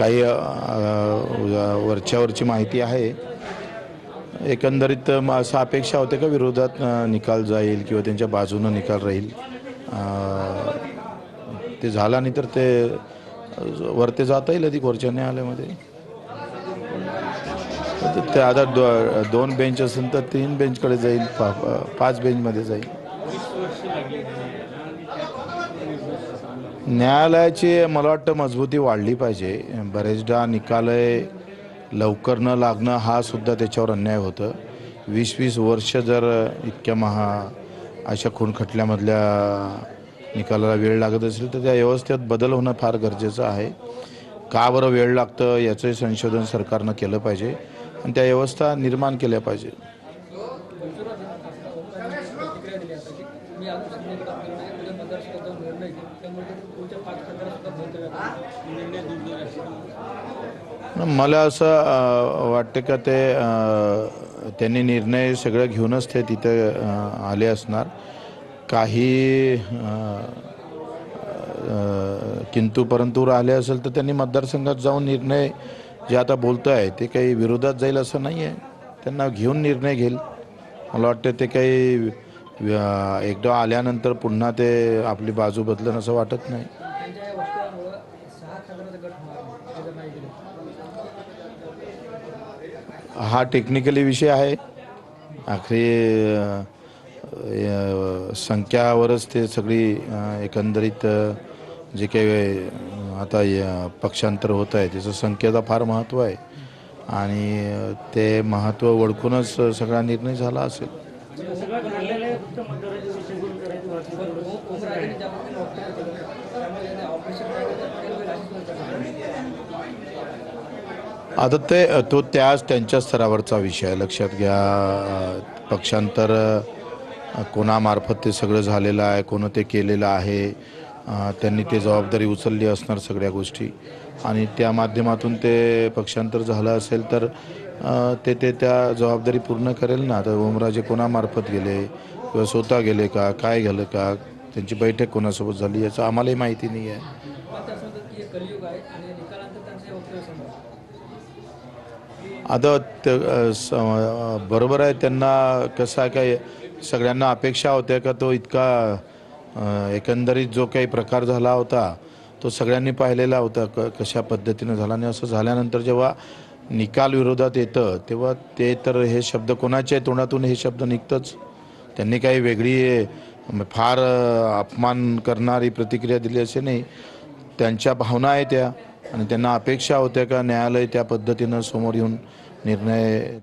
काही वरची माहिती आहे. एकंदरीत असं अपेक्षा होते का विरोधात निकाल जाईल किंवा त्यांच्या बाजूने निकाल राहील. ते झाला नाही तर ते वरती जाता येईल अधिक वरच्या न्यायालयामध्ये. ते आता दोन बेंच असेल तर 3 बेंचकडे जाईल, 5 बेंचमध्ये जाईल. न्यायालयाची मला वाटतं मजबूती वाढली पाहिजे. बरेचदा निकाल लवकर न लागणं हा सुद्धा त्याच्यावर अन्याय होतं. 20-20 वर्ष जर इतक्या अशा खून खटल्यामधल्या निकालाला वेळ लागत असेल तर त्या व्यवस्थेत बदल होणं फार गरजेचं आहे. का बरं वेळ लागतं याचंही संशोधन सरकारनं केलं पाहिजे आणि त्या व्यवस्था निर्माण केल्या पाहिजे. मला असं वाटतं का त्यांनी निर्णय सगळं घेऊनच ते तिथे आले असणार. काही किंतु परंतु आले असेल तर त्यांनी मतदारसंघात जाऊन निर्णय जे आता बोलत आहे ते काही विरोधात जाईल असं नाही आहे. त्यांना घेऊन निर्णय घेईल. मला वाटतं ते काही एकदा आल्यानंतर पुन्हा ते आपली बाजू बदलन असं वाटत नाही. हा टेक्निकली विषय आहे. आखरी संख्यावरच ते सगळी एकंदरीत जे काही आता पक्षांतर होत आहे त्याचं संख्येचा फार महत्त्व आहे आणि ते महत्त्व ओळखूनच सगळा निर्णय झाला असेल. आता त्यांच्या स्तरावरचा विषय लक्षात घ्या. पक्षांतर कोणामार्फत ते सगळं झालेलं आहे, कोण ते केलेलं आहे, त्यांनी ते जबाबदारी उचलली असणार सगळ्या गोष्टी आणि त्या माध्यमातून ते पक्षांतर झालं असेल तर ते त्या जबाबदारी पूर्ण करेल ना. तर ओमराजे कोणामार्फत गेले किंवा स्वतः गेले का, काय झालं का, त्यांची बैठक कोणासोबत झाली याचं आम्हालाही माहिती नाही आहे. आता बरोबर आहे. त्यांना कसं आहे काय सगळ्यांना अपेक्षा होत्या का तो इतका एकंदरीत जो काही प्रकार झाला होता तो सगळ्यांनी पाहिलेला होता कशा पद्धतीनं झाला. आणि असं झाल्यानंतर जेव्हा निकाल विरोधात येतं तेव्हा ते तर हे शब्द कोणाच्या तोंडातून हे शब्द निघतंच. त्यांनी काही वेगळी फार अपमान करणारी प्रतिक्रिया दिली असे नाही. त्यांच्या भावना आहे त्या आणि त्यांना अपेक्षा होत्या का न्यायालय त्या पद्धतीनं समोर येऊन निर्णय.